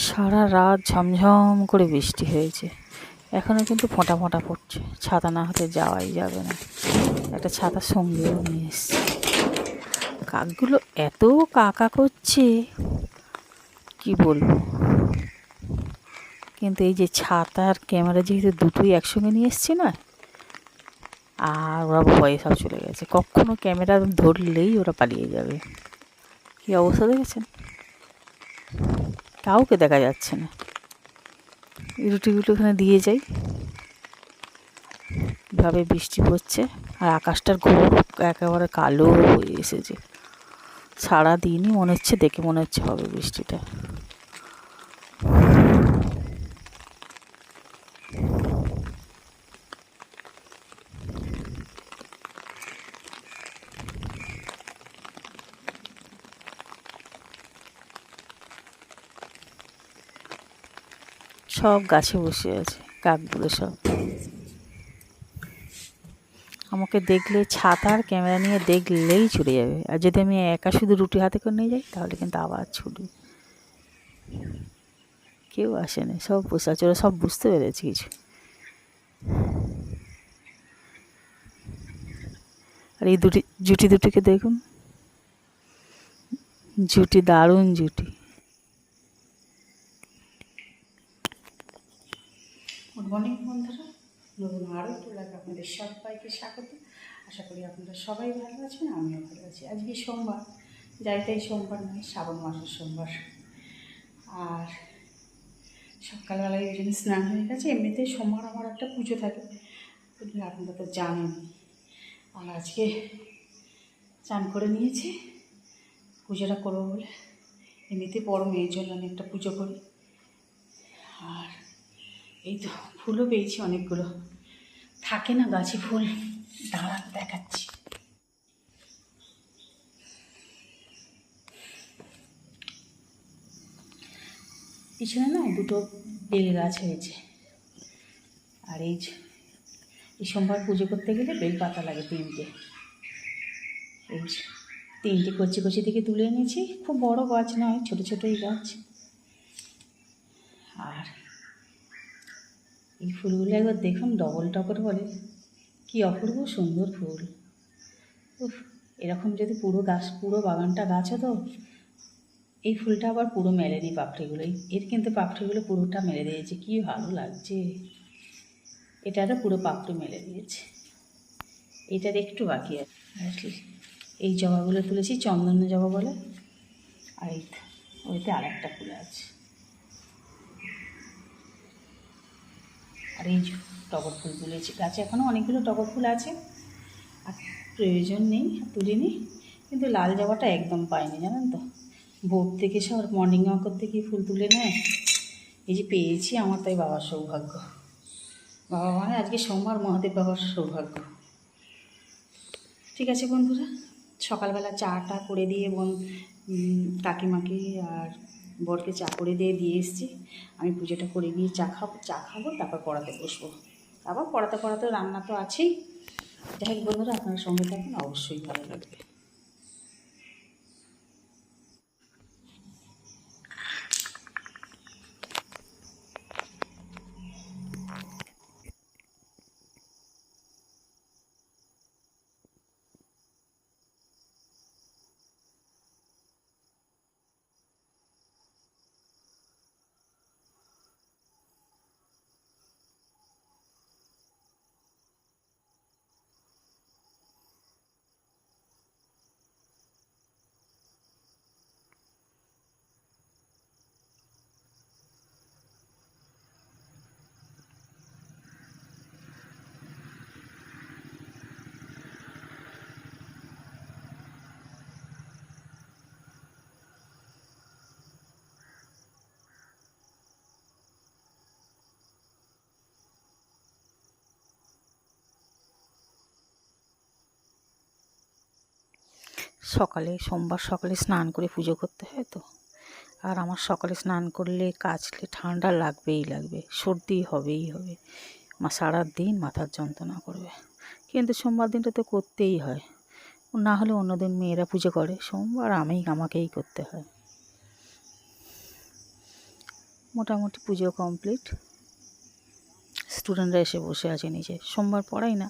সারা রাত ঝমঝম করে বৃষ্টি হয়েছে, এখনও কিন্তু ফোঁটা ফোঁটা পড়ছে। ছাতা না হতে যাওয়াই যাবে না, একটা ছাতা সঙ্গেও নিয়ে এসছি। কাকগুলো এত কাকা করছে কি বলবো, কিন্তু এই যে ছাতা আর ক্যামেরা যেহেতু দুটোই একসঙ্গে নিয়ে এসছি না, আর ওরা ভয়ে সব চলে গেছে। কখনো ক্যামেরা ধরলেই ওরা পালিয়ে যাবে। কি অবস্থা দেখেছেন, কাউকে দেখা যাচ্ছে না। রুটিগুলো ওখানে দিয়ে যাই, ভাবে বৃষ্টি পড়ছে আর আকাশটার ঘোর একেবারে কালো হয়ে এসেছে। সারাদিনই মনে হচ্ছে, দেখে মনে হচ্ছে হবে বৃষ্টিটা। সব গাছে বসে আছে কাকগুলো সব। আমাকে দেখলে, ছাতা আর ক্যামেরা নিয়ে দেখলেই ছুটে যাবে। আর যদি আমি একা শুধু রুটি হাতে করে নিয়ে যাই তাহলে কিন্তু আবার ছুটবে। কেউ আসেনি, সব বসে আছে। ওরা সব বুঝতে পেরেছে কিছু। আর এই জুটি দুটিকে দেখুন, জুটি দারুণ জুটি। গুড মর্নিং বন্ধুরা, নতুন আরও একটু লাগে আপনাদের সবাইকে স্বাগত। আশা করি আপনারা সবাই ভালো আছেন, আমিও ভালো আছি। আজকে সোমবার, যাই তাই সোমবার নয়, শ্রাবণ মাসের সোমবার। আর সকালবেলায় ওই জন্য স্নান হয়ে গেছে। এমনিতে সোমবার আমার একটা পুজো থাকে, আপনারা তো জানেন। আর আজকে চান করে নিয়েছি পুজোটা করবো বলে। এমনিতে বড় মেয়ের জন্য আমি একটা পুজো করি। আর এই তো ফুলও পেয়েছি অনেকগুলো, থাকে না গাছে ফুল, দাঁড়ান দেখাচ্ছি। পিছনে না দুটো বেল গাছ হয়েছে। আর এই সোমবার পুজো করতে গেলে বেল পাতা লাগে তিনটে। এই তিনটে কচি কচি থেকে তুলে এনেছি, খুব বড় গাছ নয়, ছোটো ছোটোই গাছ। আর এই ফুলগুলো একবার দেখুন, ডবল টগর বলে, কি অপূর্ব সুন্দর ফুল। উফ, এরকম যদি পুরো গাছ, পুরো বাগানটা গাছ হতো। এই ফুলটা আবার পুরো মেলেনি পাপড়িগুলোই, এর কিন্তু পাপড়িগুলো পুরোটা মেলে দিয়েছে, কি ভালো লাগছে। এটারও পুরো পাপড়ি মেলে দিয়েছে, এটার একটু বাকি আছে। এই জবাগুলো তুলেছি, চন্দন জবা বলে। আর এই ওইতে আর একটা ফুল আছে। আর এই টগর ফুল তুলেছি গাছে, এখনও অনেকগুলো টগর ফুল আছে। আর প্রয়োজন নেই, তুলিনি। কিন্তু লাল জবাটা একদম পাইনি, জানেন তো। ভোর থেকে সব মর্নিং ওয়াক করতে গিয়ে ফুল তুলে নেয়। এই যে পেয়েছি, আমার তাই বাবার সৌভাগ্য। বাবা মানে আজকে সোমবার, মহাদেব বাবার সৌভাগ্য। ঠিক আছে বন্ধুরা, সকালবেলা চাটা করে দিয়ে কাকিমাকে আর বরকে চা করে দিয়ে এসেছি। আমি পুজোটা করে গিয়ে চা খাবো, তারপর পড়াতে বসবো। আবার পড়াতে রান্না তো আছেই। যাই হোক বন্ধুরা, আপনার সঙ্গে থাকুন, অবশ্যই ভালো লাগবে। সকালে, সোমবার সকালে স্নান করে পুজো করতে হয় তো। আর আমার সকালে স্নান করলে, কাচলে ঠান্ডা লাগবেই লাগবে, সর্দি হবেই হবে। সারাদিন মাথার যন্ত্রণা করবে। কিন্তু সোমবার দিনটা তো করতেই হয়, না হলে অন্যদিন মেয়েরা পুজো করে, সোমবার আমাকেই করতে হয়। মোটামুটি পুজো কমপ্লিট। স্টুডেন্টরা এসে বসে আছে নিচে, সোমবার পড়াই না।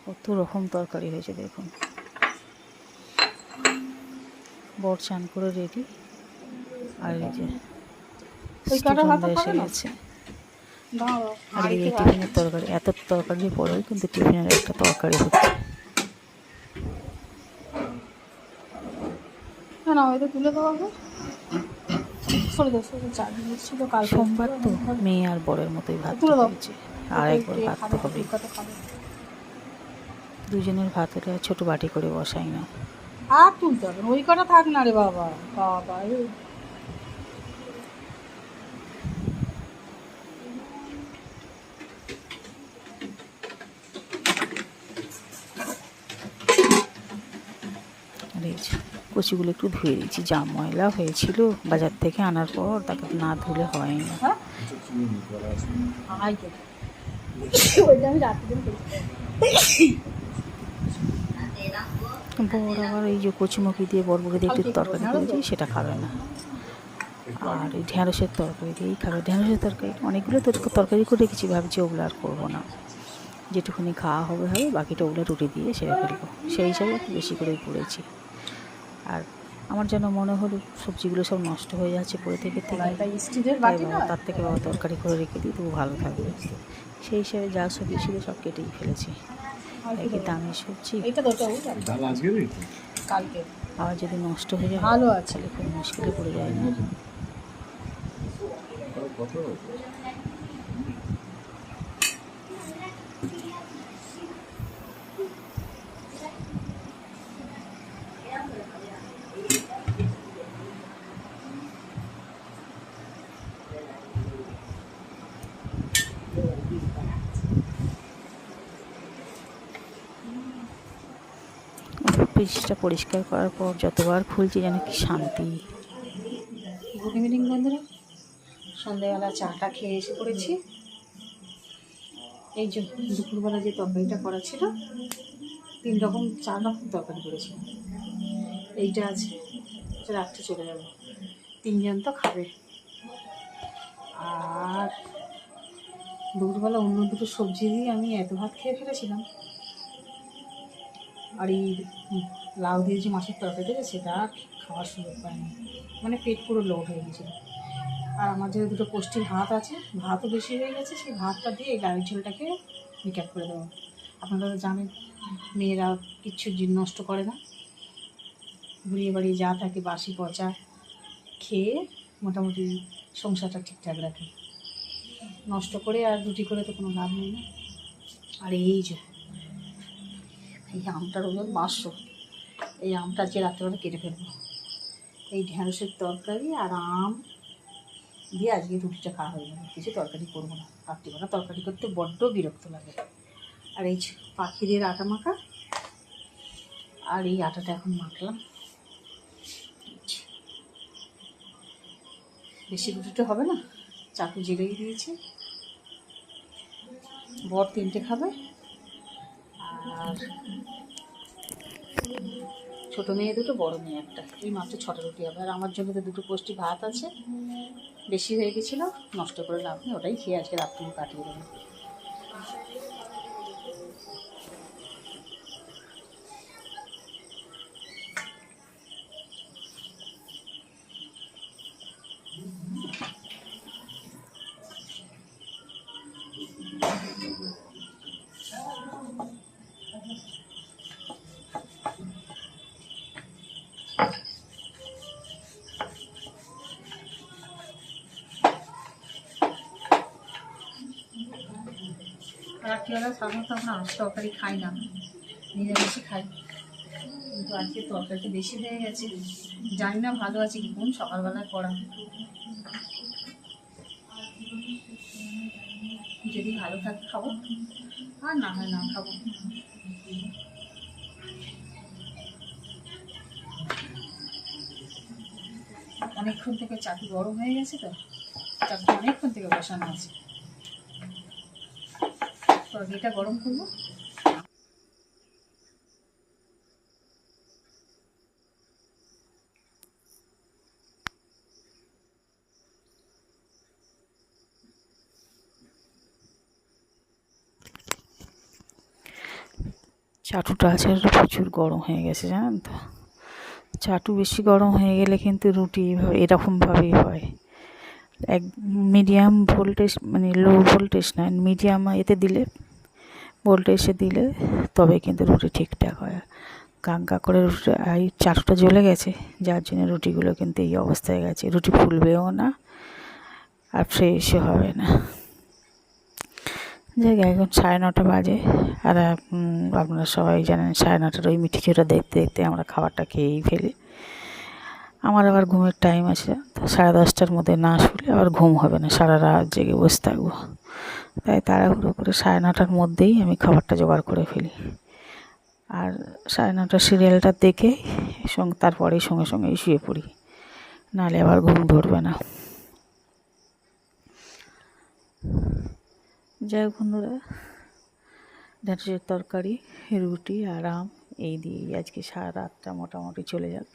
কত রকম তরকারি হয়েছে দেখুন। বর চান করে রেডি, আর এই যে স্টুডেন্টরা এসে গেছে। আর এই টিফিনের তরকারি, এত তরকারি পরেও কিন্তু টিফিনের একটা তরকারি হচ্ছে। তুলে দেওয়া সোমবার তো মেয়ে আর বরের মতোই ভাত হয়েছে, আর একবার ভাত হবে। দুজনের ভাত হলে ছোট বাটি করে বসাই না। আর তুলতে হবে, ওই কটা থাক না রে বাবা। বাবা আর এই যে কচিগুলো একটু ধুয়ে দিচ্ছি, যা ময়লা হয়েছিল বাজার থেকে আনার পর, তাকে না ধুলে হয় না। বর আবার এই যে কচিমুখি দিয়ে বরবটি দিয়ে একটু তরকারি করেছি, সেটা খাবে না। আর এই ঢ্যাঁড়সের তরকারি দিয়েই খাবে। ঢ্যাঁড়সের তরকারি অনেকগুলো তরকারি করে রেখেছি, ভাবছি ওগুলো আর করবো না, যেটুকুনি খাওয়া হবে হবে, বাকিটা ওগুলো রুটি দিয়ে সেরে ফেলবো। সেই হিসাবে একটু বেশি করেই করেছি। আর আমার যেন মনে হলো সবজিগুলো সব নষ্ট হয়ে যাচ্ছে পরে থেকে, তার থেকে বাবা তরকারি করে রেখে দিই, তবু ভালো থাকবে। সেই হিসাবে যা সবজি ছিল সব কেটেই ফেলেছি। একই দামি সবজি, আবার যদি নষ্ট হয়ে যায় ভালো আছে, তাহলে খুব মুশকিলে পড়ে যায় না। ফ্রিজটা পরিষ্কার করার পর যতবার খুলছি যেন কি শান্তি। গুড ইভিনিং বন্ধুরা, সন্ধ্যাবেলা চাটা খেয়ে এসে পড়েছি। এই যে দুপুরবেলা যে তরকারিটা করা ছিল, 4 রকম তরকারি করেছি। এইটা আছে, রাত্রে চলে যাবে, 3 জন তো খাবে। আর দুপুরবেলা অন্য দুটো সবজি দিয়ে আমি এত ভাত খেয়ে ফেলেছিলাম। আর এই লাউ দিয়ে যে মাছের তরকারি দিয়েছে, সেটা আর খাওয়ার সুযোগ পায়নি, মানে পেট পুরো লোড হয়ে গেছিলো। আর আমার যে দুটো পোস্টির ভাত আছে, ভাতও বেশি হয়ে গেছে, সেই ভাতটা দিয়ে এই ডালের ঝোলটাকে মেকআপ করে দেবো। আপনারা তো জানেন মেয়েরা কিচ্ছু নষ্ট করে না, ঘুরিয়ে বাড়িয়ে যা থাকে বাসি পচা খেয়ে মোটামুটি সংসারটা ঠিকঠাক রাখে। নষ্ট করে আর রুটি করে তো কোনো লাভ নেই না। আর এই যে এই আমটার ওজন 500, এই আমটা আজকে রাত্রেবেলা কেটে ফেলবো। এই ঢ্যাঁড়সের তরকারি আর আম দিয়ে আজকে রুটিটা খাওয়া হয়ে যাবে, কিছু তরকারি করবো না। রাত্রিবেলা তরকারি করতে বড্ড বিরক্ত লাগে। আর এই পাখিদের আটা মাখা, আর এই আটাটা এখন মাখলাম। বেশি রুটিটা হবে না, চাকু জিরেই দিয়েছি। বর 3টে খাবে, আর ছোটো মেয়ে 2টো, বড় মেয়ে 1টা, এই মাত্র 6টা রুটি হবে। আর আমার জন্য তো 2টো পোস্টি ভাত আছে, বেশি হয়ে গেছিলো, নষ্ট করে লাভ নেই, ওটাই খেয়ে আজকে রাত্রে কাটিয়ে দেবো। রাত্রিবেলা সাধারণত আমরা আঁশ তরকারি খাই না, নিরামিষই খাই, কিন্তু আজকে তরকারিটা বেশি হয়ে গেছে। জানি না ভালো আছে কি, কোন সকালবেলায় করা, যদি ভালো থাকে খাবো, আর না হয় না খাবো। অনেকক্ষণ থেকে চাটু গরম হয়ে গেছে তো, চাটা অনেকক্ষণ থেকে বসানো আছে। তরকারিটা গরম করবো। চাটুটা আছে প্রচুর গরম হয়ে গেছে জানেন তো। চাটু বেশি গরম হয়ে গেলে কিন্তু রুটি এইভাবে এরকমভাবেই হয়। এক মিডিয়াম ভোল্টেজ, মানে লো ভোল্টেজ নয়, মিডিয়াম এতে দিলে, ভোল্টেজে দিলে তবে কিন্তু রুটি ঠিকঠাক হয়। গাঙ্গা করে রুটি, এই চাটুটা জ্বলে গেছে, যার জন্য রুটিগুলো কিন্তু এই অবস্থায় গেছে। রুটি ফুলবেও না আর ফ্রেশও হবে না। যাই এখন 9:30 বাজে, আর আপনারা সবাই জানেন 9:30 ওই মিঠি চোরা দেখতে দেখতে আমরা খাবারটা খেয়েই ফেলি। আমার আবার ঘুমের টাইম আছে, তো 10:30টার মধ্যে না শুলে আবার ঘুম হবে না, সারা রাত জেগে বসে থাকবো। তাই তাড়াহুড়ো করে 9:30টার মধ্যেই আমি খাবারটা জোগাড় করে ফেলি। আর 9:30 সিরিয়ালটা দেখে তারপরেই সঙ্গে সঙ্গেই শুয়ে পড়ি, নাহলে আবার ঘুম ধরবে না। যাই হোক বন্ধুরা, ঢেঁড়সের তরকারি, রুটি আর আম, এই দিয়েই আজকে সারা রাতটা মোটামুটি চলে যাক।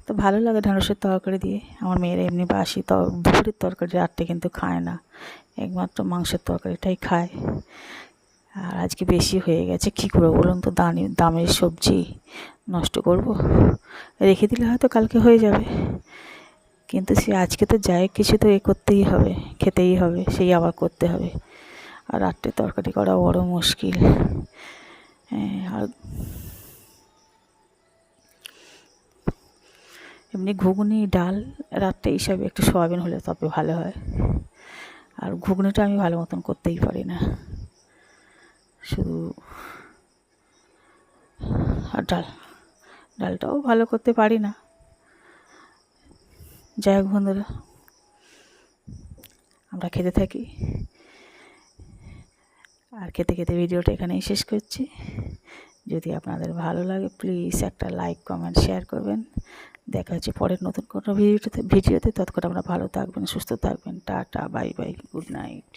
তো ভালো লাগে ঢেঁড়সের তরকারি দিয়ে। আমার মেয়েরা এমনি বাসি দুপুরের তরকারি রাত্রে কিন্তু খায় না, একমাত্র মাংসের তরকারিটাই খায়। আর আজকে বেশি হয়ে গেছে, কী করবো বলুন তো, দামের সবজি নষ্ট করব? রেখে দিলে হয়তো কালকে হয়ে যাবে, কিন্তু সে আজকে তো যাই কিছু তো করতেই হবে, খেতেই হবে, সেই আবার করতে হবে। আর রাত্রে তরকারি করা বড় মুশকিল। আর এমনি ঘুগনি, ডাল রাত্রে এইসব একটু সয়াবিন হলে তবে ভালো হয়। আর ঘুগনিটা আমি ভালো মতন করতেই পারি না, শুধু। আর ডালটাও ভালো করতে পারি না। যাই হোক বন্ধুরা, আমরা খেতে থাকি, আর খেতে খেতে ভিডিওটা এখানেই শেষ করছি। যদি আপনাদের ভালো লাগে প্লিজ একটা লাইক, কমেন্ট, শেয়ার করবেন। দেখা হচ্ছে পরের নতুন কোনো ভিডিওতে। ততক্ষণ আপনারা ভালো থাকবেন, সুস্থ থাকবেন। Tata, bye bye, good night.